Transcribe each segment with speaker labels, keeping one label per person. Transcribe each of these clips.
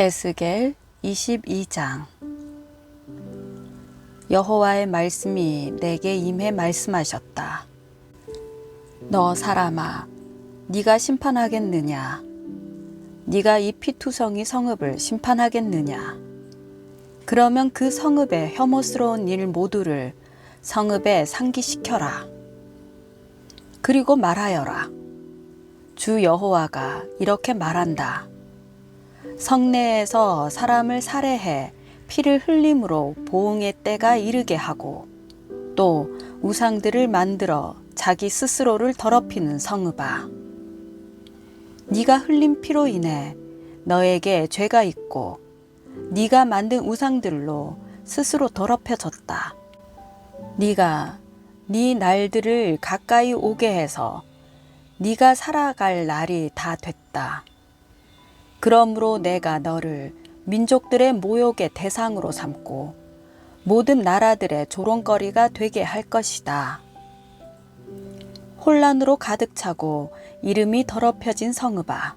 Speaker 1: 에스겔 22장. 여호와의 말씀이 내게 임해 말씀하셨다. 너 사람아, 네가 심판하겠느냐? 네가 이 피투성이 성읍을 심판하겠느냐? 그러면 그 성읍의 혐오스러운 일 모두를 성읍에 상기시켜라. 그리고 말하여라. 주 여호와가 이렇게 말한다. 성내에서 사람을 살해해 피를 흘림으로 보응의 때가 이르게 하고 또 우상들을 만들어 자기 스스로를 더럽히는 성읍아, 네가 흘린 피로 인해 너에게 죄가 있고 네가 만든 우상들로 스스로 더럽혀졌다. 네가 네 날들을 가까이 오게 해서 네가 살아갈 날이 다 됐다. 그러므로 내가 너를 민족들의 모욕의 대상으로 삼고 모든 나라들의 조롱거리가 되게 할 것이다. 혼란으로 가득 차고 이름이 더럽혀진 성읍아,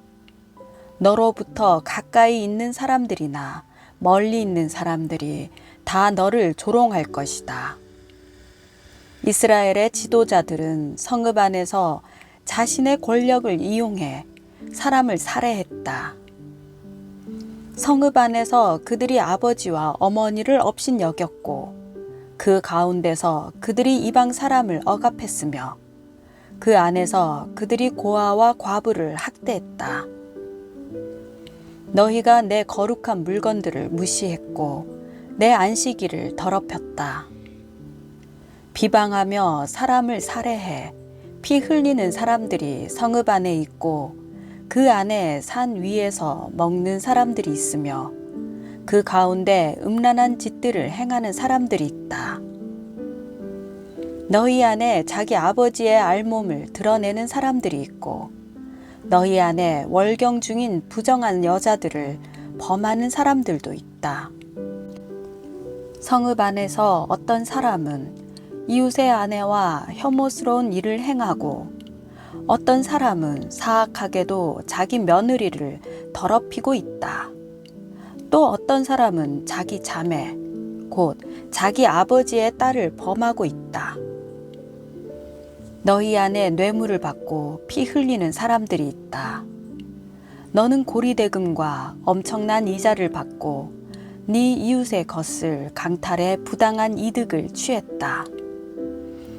Speaker 1: 너로부터 가까이 있는 사람들이나 멀리 있는 사람들이 다 너를 조롱할 것이다. 이스라엘의 지도자들은 성읍 안에서 자신의 권력을 이용해 사람을 살해했다. 성읍 안에서 그들이 아버지와 어머니를 업신여겼고 그 가운데서 그들이 이방 사람을 억압했으며 그 안에서 그들이 고아와 과부를 학대했다. 너희가 내 거룩한 물건들을 무시했고 내 안식일을 더럽혔다. 비방하며 사람을 살해해 피 흘리는 사람들이 성읍 안에 있고 그 안에 산 위에서 먹는 사람들이 있으며 그 가운데 음란한 짓들을 행하는 사람들이 있다. 너희 안에 자기 아버지의 알몸을 드러내는 사람들이 있고 너희 안에 월경 중인 부정한 여자들을 범하는 사람들도 있다. 성읍 안에서 어떤 사람은 이웃의 아내와 혐오스러운 일을 행하고 어떤 사람은 사악하게도 자기 며느리를 더럽히고 있다. 또 어떤 사람은 자기 자매, 곧 자기 아버지의 딸을 범하고 있다. 너희 안에 뇌물을 받고 피 흘리는 사람들이 있다. 너는 고리대금과 엄청난 이자를 받고 네 이웃의 것을 강탈해 부당한 이득을 취했다.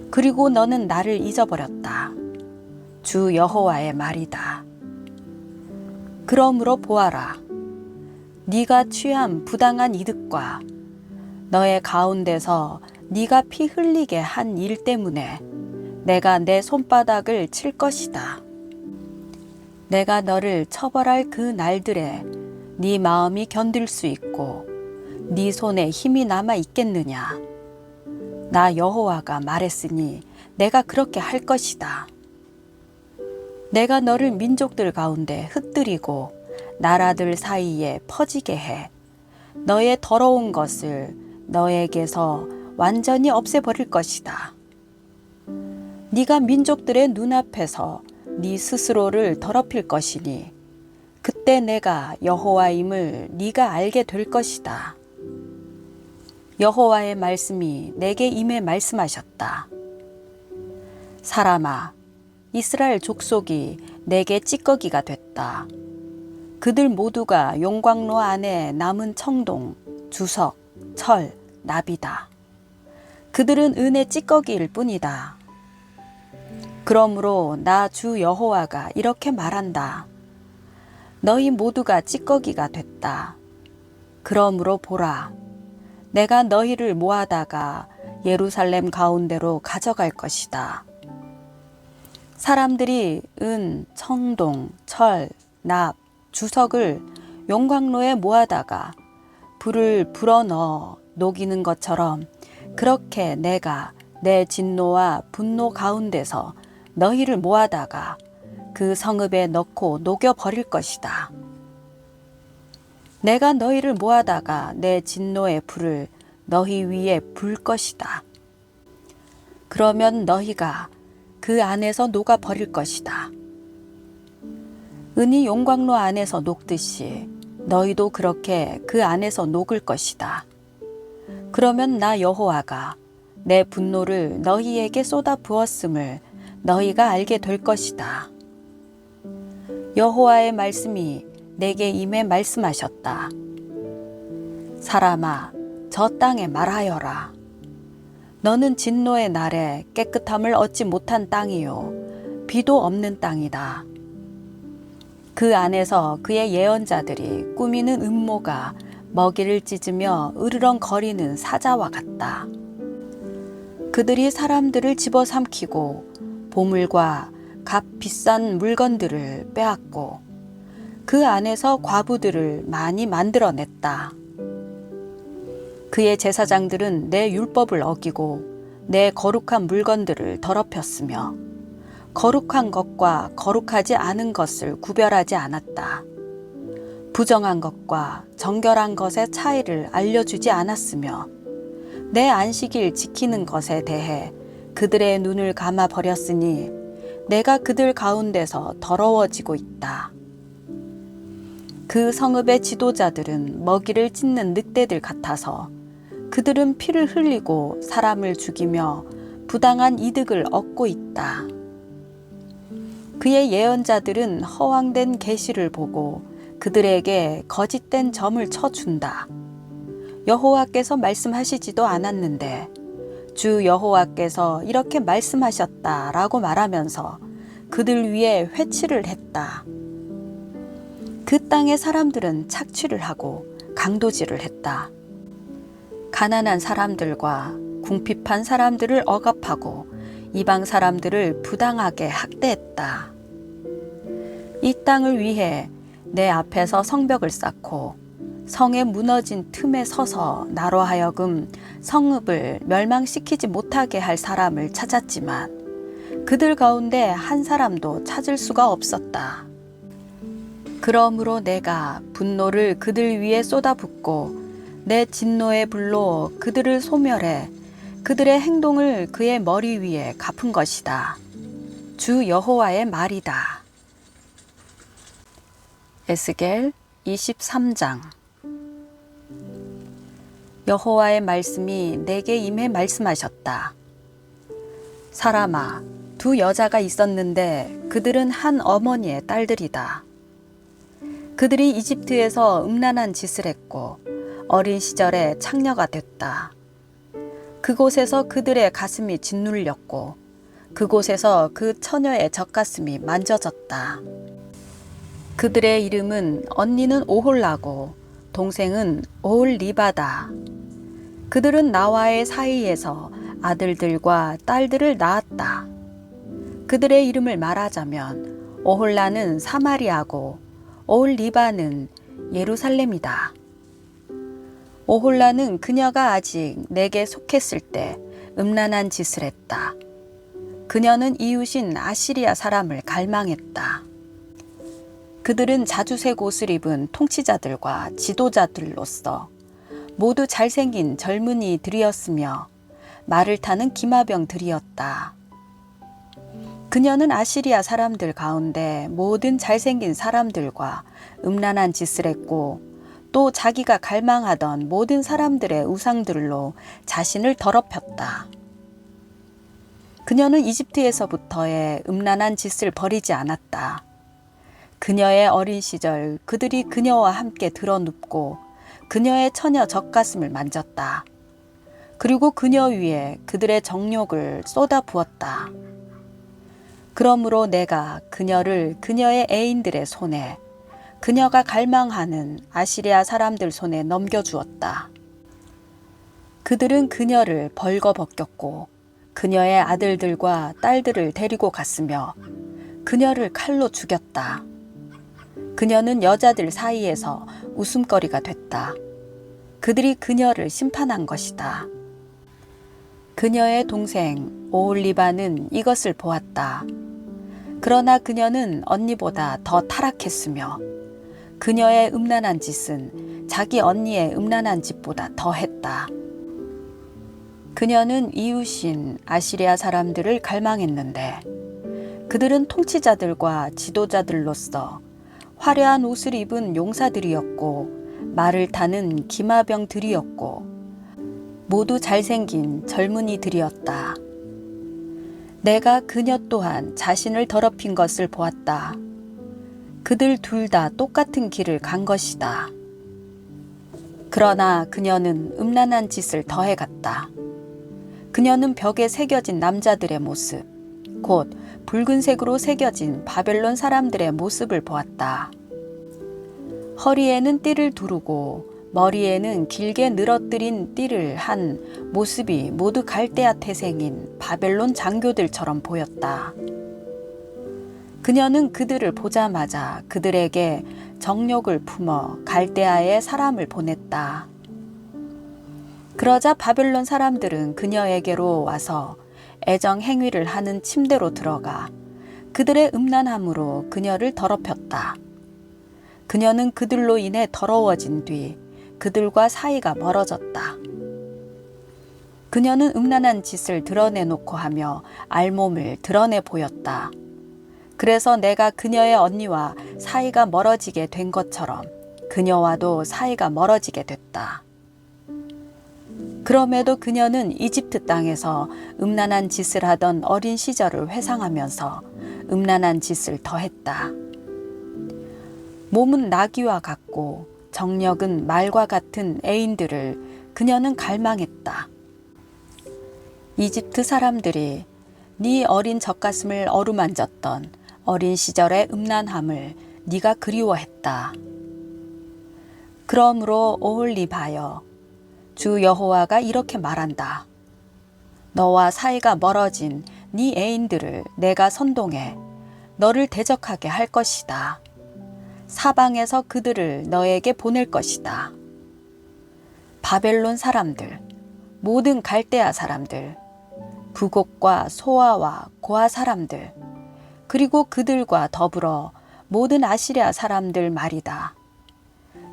Speaker 1: 그리고 너는 나를 잊어버렸다. 주 여호와의 말이다. 그러므로 보아라. 네가 취한 부당한 이득과 너의 가운데서 네가 피 흘리게 한 일 때문에 내가 내 손바닥을 칠 것이다. 내가 너를 처벌할 그 날들에 네 마음이 견딜 수 있고 네 손에 힘이 남아 있겠느냐? 나 여호와가 말했으니 내가 그렇게 할 것이다. 내가 너를 민족들 가운데 흩뜨리고 나라들 사이에 퍼지게 해 너의 더러운 것을 너에게서 완전히 없애버릴 것이다. 네가 민족들의 눈앞에서 네 스스로를 더럽힐 것이니 그때 내가 여호와임을 네가 알게 될 것이다. 여호와의 말씀이 내게 임해 말씀하셨다. 사람아, 이스라엘 족속이 내게 찌꺼기가 됐다. 그들 모두가 용광로 안에 남은 청동, 주석, 철, 납이다. 그들은 은의 찌꺼기일 뿐이다. 그러므로 나 주 여호와가 이렇게 말한다. 너희 모두가 찌꺼기가 됐다. 그러므로 보라. 내가 너희를 모아다가 예루살렘 가운데로 가져갈 것이다. 사람들이 은, 청동, 철, 납, 주석을 용광로에 모아다가 불을 불어넣어 녹이는 것처럼 그렇게 내가 내 진노와 분노 가운데서 너희를 모아다가 그 성읍에 넣고 녹여버릴 것이다. 내가 너희를 모아다가 내 진노의 불을 너희 위에 불 것이다. 그러면 너희가 그 안에서 녹아버릴 것이다. 은이 용광로 안에서 녹듯이 너희도 그렇게 그 안에서 녹을 것이다. 그러면 나 여호와가 내 분노를 너희에게 쏟아 부었음을 너희가 알게 될 것이다. 여호와의 말씀이 내게 임해 말씀하셨다. 사람아, 저 땅에 말하여라. 너는 진노의 날에 깨끗함을 얻지 못한 땅이요 비도 없는 땅이다. 그 안에서 그의 예언자들이 꾸미는 음모가 먹이를 찢으며 으르렁거리는 사자와 같다. 그들이 사람들을 집어삼키고 보물과 값 비싼 물건들을 빼앗고 그 안에서 과부들을 많이 만들어냈다. 그의 제사장들은 내 율법을 어기고 내 거룩한 물건들을 더럽혔으며 거룩한 것과 거룩하지 않은 것을 구별하지 않았다. 부정한 것과 정결한 것의 차이를 알려주지 않았으며 내 안식일 지키는 것에 대해 그들의 눈을 감아 버렸으니 내가 그들 가운데서 더러워지고 있다. 그 성읍의 지도자들은 먹이를 찢는 늑대들 같아서 그들은 피를 흘리고 사람을 죽이며 부당한 이득을 얻고 있다. 그의 예언자들은 허황된 계시를 보고 그들에게 거짓된 점을 쳐준다. 여호와께서 말씀하시지도 않았는데 주 여호와께서 이렇게 말씀하셨다라고 말하면서 그들 위에 회치를 했다. 그 땅의 사람들은 착취를 하고 강도질을 했다. 가난한 사람들과 궁핍한 사람들을 억압하고 이방 사람들을 부당하게 학대했다. 이 땅을 위해 내 앞에서 성벽을 쌓고 성의 무너진 틈에 서서 나로 하여금 성읍을 멸망시키지 못하게 할 사람을 찾았지만 그들 가운데 한 사람도 찾을 수가 없었다. 그러므로 내가 분노를 그들 위에 쏟아붓고 내 진노의 불로 그들을 소멸해 그들의 행동을 그의 머리 위에 갚은 것이다. 주 여호와의 말이다. 에스겔 23장. 여호와의 말씀이 내게 임해 말씀하셨다. 사람아, 두 여자가 있었는데 그들은 한 어머니의 딸들이다. 그들이 이집트에서 음란한 짓을 했고 어린 시절에 창녀가 됐다. 그곳에서 그들의 가슴이 짓눌렸고 그곳에서 그 처녀의 젖가슴이 만져졌다. 그들의 이름은 언니는 오홀라고 동생은 오홀리바다. 그들은 나와의 사이에서 아들들과 딸들을 낳았다. 그들의 이름을 말하자면 오홀라는 사마리아고 오홀리바는 예루살렘이다. 오홀라는 그녀가 아직 내게 속했을 때 음란한 짓을 했다. 그녀는 이웃인 아시리아 사람을 갈망했다. 그들은 자주색 옷을 입은 통치자들과 지도자들로서 모두 잘생긴 젊은이들이었으며 말을 타는 기마병들이었다. 그녀는 아시리아 사람들 가운데 모든 잘생긴 사람들과 음란한 짓을 했고 또 자기가 갈망하던 모든 사람들의 우상들로 자신을 더럽혔다. 그녀는 이집트에서부터의 음란한 짓을 버리지 않았다. 그녀의 어린 시절 그들이 그녀와 함께 드러눕고 그녀의 처녀 젖가슴을 만졌다. 그리고 그녀 위에 그들의 정욕을 쏟아 부었다. 그러므로 내가 그녀를 그녀의 애인들의 손에 그녀가 갈망하는 아시리아 사람들 손에 넘겨주었다. 그들은 그녀를 벌거벗겼고 그녀의 아들들과 딸들을 데리고 갔으며 그녀를 칼로 죽였다. 그녀는 여자들 사이에서 웃음거리가 됐다. 그들이 그녀를 심판한 것이다. 그녀의 동생 오홀리바는 이것을 보았다. 그러나 그녀는 언니보다 더 타락했으며 그녀의 음란한 짓은 자기 언니의 음란한 짓보다 더했다. 그녀는 이웃인 아시리아 사람들을 갈망했는데 그들은 통치자들과 지도자들로서 화려한 옷을 입은 용사들이었고 말을 타는 기마병들이었고 모두 잘생긴 젊은이들이었다. 내가 그녀 또한 자신을 더럽힌 것을 보았다. 그들 둘 다 똑같은 길을 간 것이다. 그러나 그녀는 음란한 짓을 더해갔다. 그녀는 벽에 새겨진 남자들의 모습, 곧 붉은색으로 새겨진 바벨론 사람들의 모습을 보았다. 허리에는 띠를 두르고 머리에는 길게 늘어뜨린 띠를 한 모습이 모두 갈대아 태생인 바벨론 장교들처럼 보였다. 그녀는 그들을 보자마자 그들에게 정욕을 품어 갈대아에 사람을 보냈다. 그러자 바벨론 사람들은 그녀에게로 와서 애정 행위를 하는 침대로 들어가 그들의 음란함으로 그녀를 더럽혔다. 그녀는 그들로 인해 더러워진 뒤 그들과 사이가 멀어졌다. 그녀는 음란한 짓을 드러내놓고 하며 알몸을 드러내 보였다. 그래서 내가 그녀의 언니와 사이가 멀어지게 된 것처럼 그녀와도 사이가 멀어지게 됐다. 그럼에도 그녀는 이집트 땅에서 음란한 짓을 하던 어린 시절을 회상하면서 음란한 짓을 더했다. 몸은 나귀와 같고 정력은 말과 같은 애인들을 그녀는 갈망했다. 이집트 사람들이 네 어린 젖가슴을 어루만졌던 어린 시절의 음란함을 네가 그리워했다. 그러므로 오홀리바여, 주 여호와가 이렇게 말한다. 너와 사이가 멀어진 네 애인들을 내가 선동해 너를 대적하게 할 것이다. 사방에서 그들을 너에게 보낼 것이다. 바벨론 사람들, 모든 갈대아 사람들, 부곡과 소아와 고아 사람들, 그리고 그들과 더불어 모든 아시리아 사람들 말이다.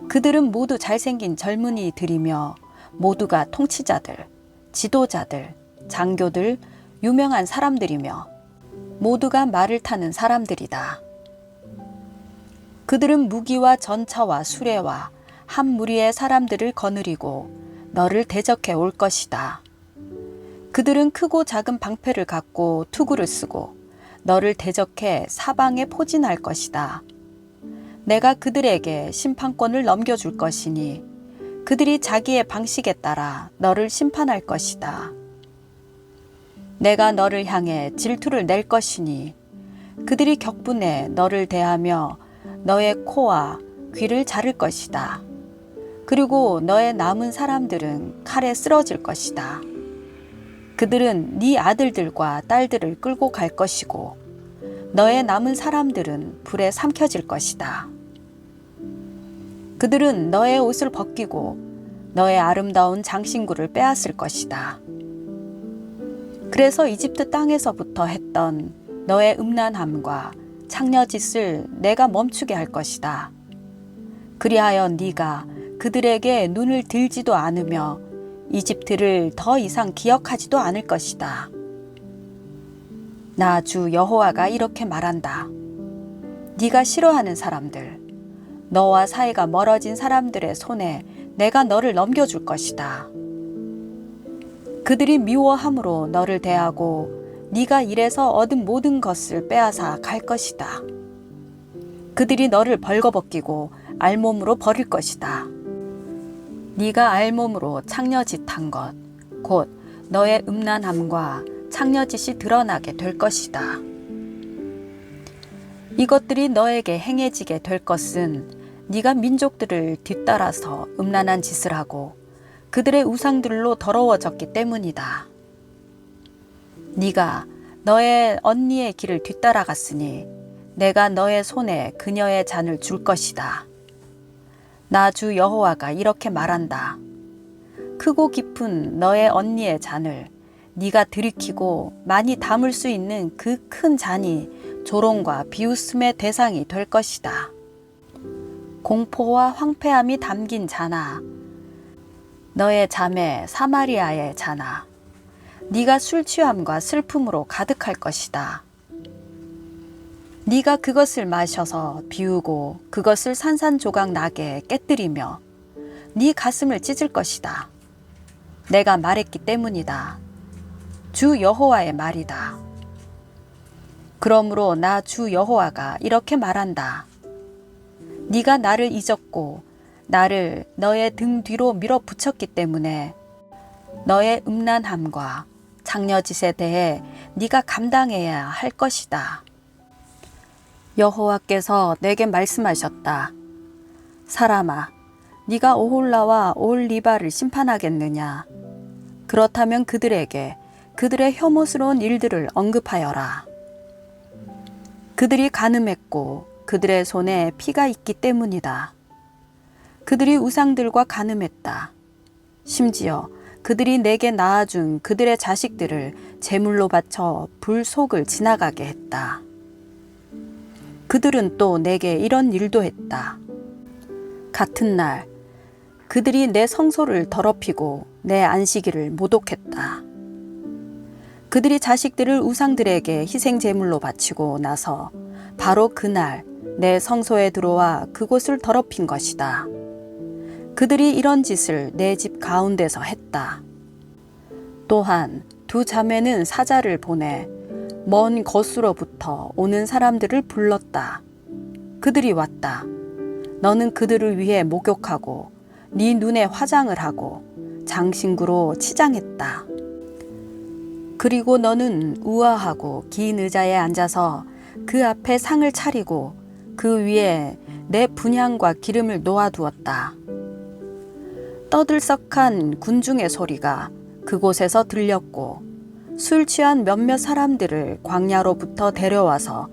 Speaker 1: 그들은 모두 잘생긴 젊은이들이며 모두가 통치자들, 지도자들, 장교들, 유명한 사람들이며 모두가 말을 타는 사람들이다. 그들은 무기와 전차와 수레와 한 무리의 사람들을 거느리고 너를 대적해 올 것이다. 그들은 크고 작은 방패를 갖고 투구를 쓰고 너를 대적해 사방에 포진할 것이다. 내가 그들에게 심판권을 넘겨줄 것이니 그들이 자기의 방식에 따라 너를 심판할 것이다. 내가 너를 향해 질투를 낼 것이니 그들이 격분해 너를 대하며 너의 코와 귀를 자를 것이다. 그리고 너의 남은 사람들은 칼에 쓰러질 것이다. 그들은 네 아들들과 딸들을 끌고 갈 것이고 너의 남은 사람들은 불에 삼켜질 것이다. 그들은 너의 옷을 벗기고 너의 아름다운 장신구를 빼앗을 것이다. 그래서 이집트 땅에서부터 했던 너의 음란함과 창녀짓을 내가 멈추게 할 것이다. 그리하여 네가 그들에게 눈을 들지도 않으며 이집트를 더 이상 기억하지도 않을 것이다. 나 주 여호와가 이렇게 말한다. 네가 싫어하는 사람들, 너와 사이가 멀어진 사람들의 손에 내가 너를 넘겨줄 것이다. 그들이 미워함으로 너를 대하고 네가 일해서 얻은 모든 것을 빼앗아 갈 것이다. 그들이 너를 벌거벗기고 알몸으로 버릴 것이다. 네가 알몸으로 창녀짓한 것, 곧 너의 음란함과 창녀짓이 드러나게 될 것이다. 이것들이 너에게 행해지게 될 것은 네가 민족들을 뒤따라서 음란한 짓을 하고 그들의 우상들로 더러워졌기 때문이다. 네가 너의 언니의 길을 뒤따라갔으니 내가 너의 손에 그녀의 잔을 줄 것이다. 나 주 여호와가 이렇게 말한다. 크고 깊은 너의 언니의 잔을 네가 들이키고 많이 담을 수 있는 그 큰 잔이 조롱과 비웃음의 대상이 될 것이다. 공포와 황폐함이 담긴 잔아, 너의 자매 사마리아의 잔아, 네가 술 취함과 슬픔으로 가득할 것이다. 네가 그것을 마셔서 비우고 그것을 산산조각 나게 깨뜨리며 네 가슴을 찢을 것이다. 내가 말했기 때문이다. 주 여호와의 말이다. 그러므로 나 주 여호와가 이렇게 말한다. 네가 나를 잊었고 나를 너의 등 뒤로 밀어붙였기 때문에 너의 음란함과 장려짓에 대해 네가 감당해야 할 것이다. 여호와께서 내게 말씀하셨다. 사람아, 네가 오홀라와 오홀리바를 심판하겠느냐? 그렇다면 그들에게 그들의 혐오스러운 일들을 언급하여라. 그들이 간음했고 그들의 손에 피가 있기 때문이다. 그들이 우상들과 간음했다. 심지어 그들이 내게 낳아준 그들의 자식들을 제물로 바쳐 불 속을 지나가게 했다. 그들은 또 내게 이런 일도 했다. 같은 날 그들이 내 성소를 더럽히고 내 안식일을 모독했다. 그들이 자식들을 우상들에게 희생 제물로 바치고 나서 바로 그날 내 성소에 들어와 그곳을 더럽힌 것이다. 그들이 이런 짓을 내 집 가운데서 했다. 또한 두 자매는 사자를 보내 먼 곳으로부터 오는 사람들을 불렀다. 그들이 왔다. 너는 그들을 위해 목욕하고 네 눈에 화장을 하고 장신구로 치장했다. 그리고 너는 우아하고 긴 의자에 앉아서 그 앞에 상을 차리고 그 위에 내 분향과 기름을 놓아두었다. 떠들썩한 군중의 소리가 그곳에서 들렸고 술 취한 몇몇 사람들을 광야로부터 데려와서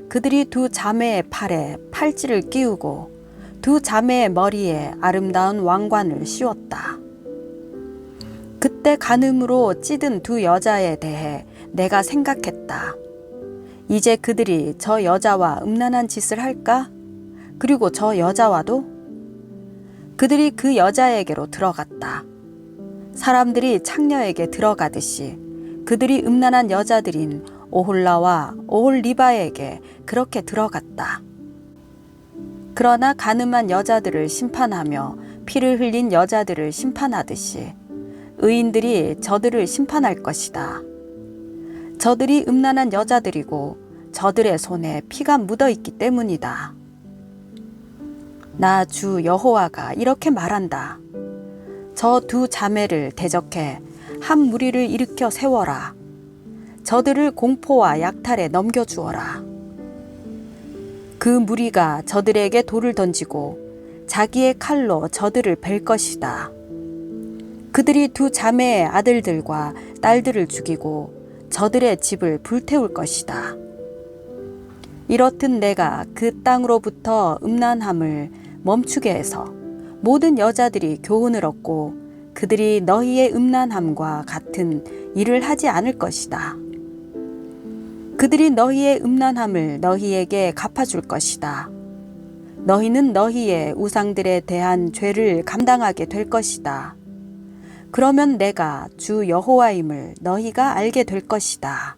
Speaker 1: 그들이 두 자매의 팔에 팔찌를 끼우고 두 자매의 머리에 아름다운 왕관을 씌웠다. 그때 간음으로 찌든 두 여자에 대해 내가 생각했다. 이제 그들이 저 여자와 음란한 짓을 할까? 그리고 저 여자와도? 그들이 그 여자에게로 들어갔다. 사람들이 창녀에게 들어가듯이 그들이 음란한 여자들인 오홀라와 오홀리바에게 그렇게 들어갔다. 그러나 간음한 여자들을 심판하며 피를 흘린 여자들을 심판하듯이 의인들이 저들을 심판할 것이다. 저들이 음란한 여자들이고 저들의 손에 피가 묻어 있기 때문이다. 나 주 여호와가 이렇게 말한다. 저 두 자매를 대적해 한 무리를 일으켜 세워라. 저들을 공포와 약탈에 넘겨주어라. 그 무리가 저들에게 돌을 던지고 자기의 칼로 저들을 벨 것이다. 그들이 두 자매의 아들들과 딸들을 죽이고 저들의 집을 불태울 것이다. 이렇듯 내가 그 땅으로부터 음란함을 멈추게 해서 모든 여자들이 교훈을 얻고 그들이 너희의 음란함과 같은 일을 하지 않을 것이다. 그들이 너희의 음란함을 너희에게 갚아줄 것이다. 너희는 너희의 우상들에 대한 죄를 감당하게 될 것이다. 그러면 내가 주 여호와임을 너희가 알게 될 것이다.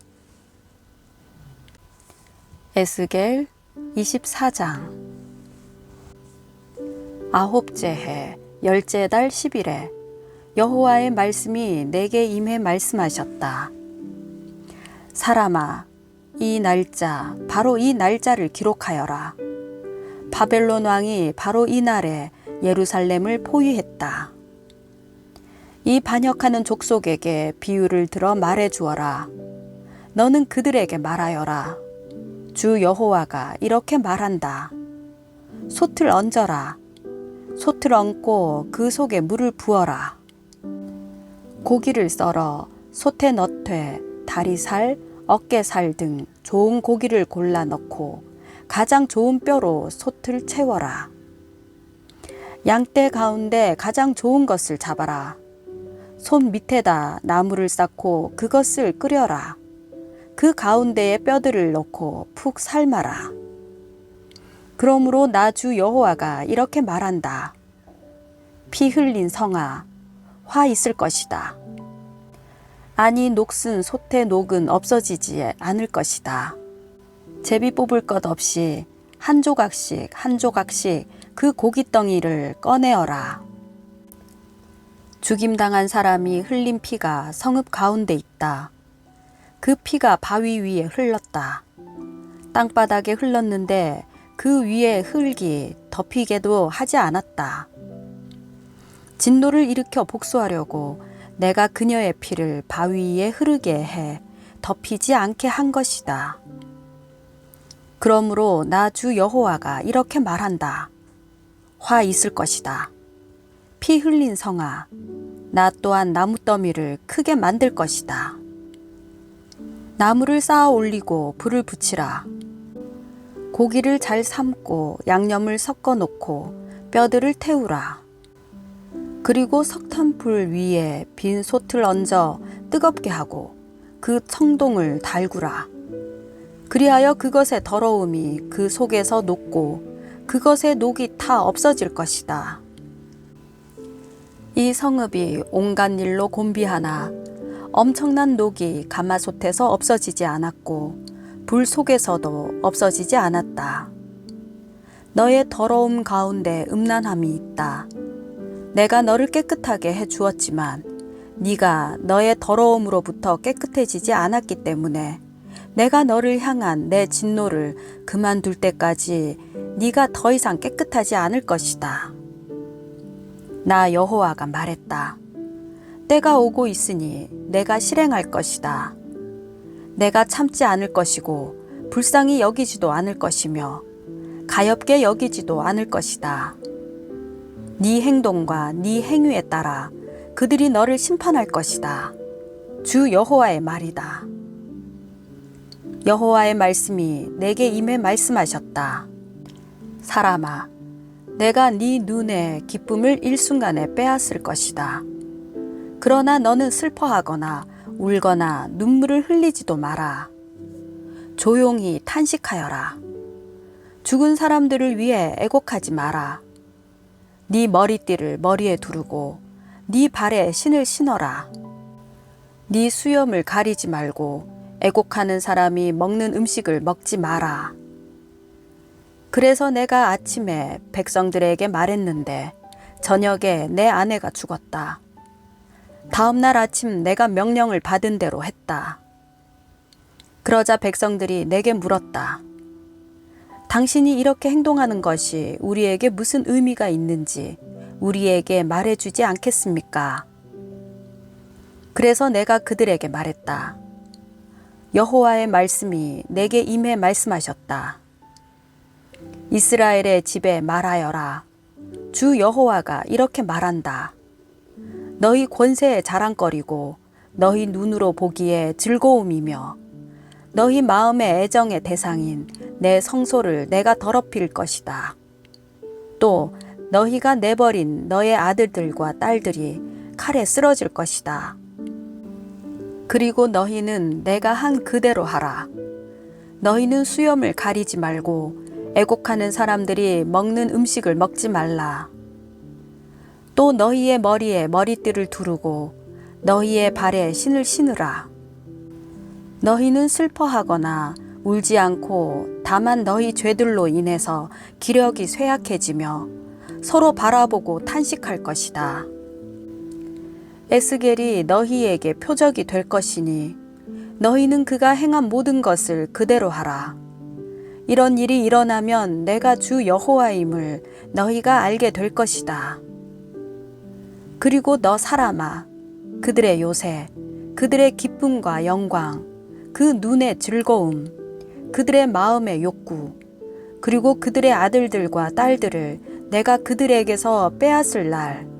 Speaker 1: 에스겔 24장. 아홉째 해 열째 달 10일에 여호와의 말씀이 내게 임해 말씀하셨다. 사람아, 이 날짜, 바로 이 날짜를 기록하여라. 바벨론 왕이 바로 이 날에 예루살렘을 포위했다. 이 반역하는 족속에게 비유를 들어 말해 주어라. 너는 그들에게 말하여라. 주 여호와가 이렇게 말한다. 솥을 얹어라. 솥을 얹고 그 속에 물을 부어라. 고기를 썰어 솥에 넣되 다리살, 어깨살 등 좋은 고기를 골라 넣고 가장 좋은 뼈로 솥을 채워라. 양떼 가운데 가장 좋은 것을 잡아라. 손 밑에다 나무를 쌓고 그것을 끓여라. 그 가운데에 뼈들을 넣고 푹 삶아라. 그러므로 나 주 여호와가 이렇게 말한다. 피 흘린 성아, 화 있을 것이다. 아니 녹슨 솥의 녹은 없어지지 않을 것이다. 제비 뽑을 것 없이 한 조각씩 한 조각씩 그 고깃덩이를 꺼내어라. 죽임당한 사람이 흘린 피가 성읍 가운데 있다. 그 피가 바위 위에 흘렀다. 땅바닥에 흘렀는데 그 위에 흙이 덮이게도 하지 않았다. 진노를 일으켜 복수하려고 내가 그녀의 피를 바위 위에 흐르게 해 덮이지 않게 한 것이다. 그러므로 나 주 여호와가 이렇게 말한다. 화 있을 것이다. 피 흘린 성아, 나 또한 나무더미를 크게 만들 것이다. 나무를 쌓아 올리고 불을 붙이라. 고기를 잘 삶고 양념을 섞어 놓고 뼈들을 태우라. 그리고 석탄불 위에 빈 솥을 얹어 뜨겁게 하고 그 청동을 달구라. 그리하여 그것의 더러움이 그 속에서 녹고 그것의 녹이 다 없어질 것이다. 이 성읍이 온갖 일로 곤비하나 엄청난 녹이 가마솥에서 없어지지 않았고 불 속에서도 없어지지 않았다. 너의 더러움 가운데 음란함이 있다. 내가 너를 깨끗하게 해 주었지만 네가 너의 더러움으로부터 깨끗해지지 않았기 때문에 내가 너를 향한 내 진노를 그만둘 때까지 네가 더 이상 깨끗하지 않을 것이다. 나 여호와가 말했다. 때가 오고 있으니 내가 실행할 것이다. 내가 참지 않을 것이고 불쌍히 여기지도 않을 것이며 가엾게 여기지도 않을 것이다. 네 행동과 네 행위에 따라 그들이 너를 심판할 것이다. 주 여호와의 말이다. 여호와의 말씀이 내게 임해 말씀하셨다. 사람아, 내가 네 눈의 기쁨을 일순간에 빼앗을 것이다. 그러나 너는 슬퍼하거나 울거나 눈물을 흘리지도 마라. 조용히 탄식하여라. 죽은 사람들을 위해 애곡하지 마라. 네 머리띠를 머리에 두르고 네 발에 신을 신어라. 네 수염을 가리지 말고 애곡하는 사람이 먹는 음식을 먹지 마라. 그래서 내가 아침에 백성들에게 말했는데 저녁에 내 아내가 죽었다. 다음 날 아침 내가 명령을 받은 대로 했다. 그러자 백성들이 내게 물었다. 당신이 이렇게 행동하는 것이 우리에게 무슨 의미가 있는지 우리에게 말해주지 않겠습니까? 그래서 내가 그들에게 말했다. 여호와의 말씀이 내게 임해 말씀하셨다. 이스라엘의 집에 말하여라. 주 여호와가 이렇게 말한다. 너희 권세의 자랑거리고 너희 눈으로 보기에 즐거움이며 너희 마음의 애정의 대상인 내 성소를 내가 더럽힐 것이다. 또 너희가 내버린 너의 아들들과 딸들이 칼에 쓰러질 것이다. 그리고 너희는 내가 한 그대로 하라. 너희는 수염을 가리지 말고 애곡하는 사람들이 먹는 음식을 먹지 말라. 또 너희의 머리에 머리띠를 두르고 너희의 발에 신을 신으라. 너희는 슬퍼하거나 울지 않고 다만 너희 죄들로 인해서 기력이 쇠약해지며 서로 바라보고 탄식할 것이다. 에스겔이 너희에게 표적이 될 것이니 너희는 그가 행한 모든 것을 그대로 하라. 이런 일이 일어나면 내가 주 여호와임을 너희가 알게 될 것이다. 그리고 너 사람아, 그들의 요새, 그들의 기쁨과 영광, 그 눈의 즐거움, 그들의 마음의 욕구, 그리고 그들의 아들들과 딸들을 내가 그들에게서 빼앗을 날,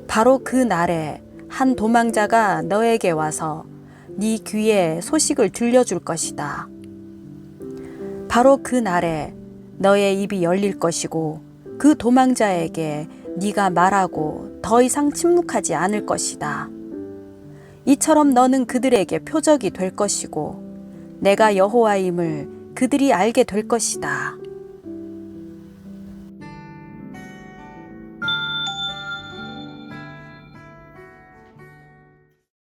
Speaker 1: 바로 그 날에 한 도망자가 너에게 와서 네 귀에 소식을 들려줄 것이다. 바로 그 날에 너의 입이 열릴 것이고 그 도망자에게 네가 말하고 더 이상 침묵하지 않을 것이다. 이처럼 너는 그들에게 표적이 될 것이고 내가 여호와임을 그들이 알게 될 것이다.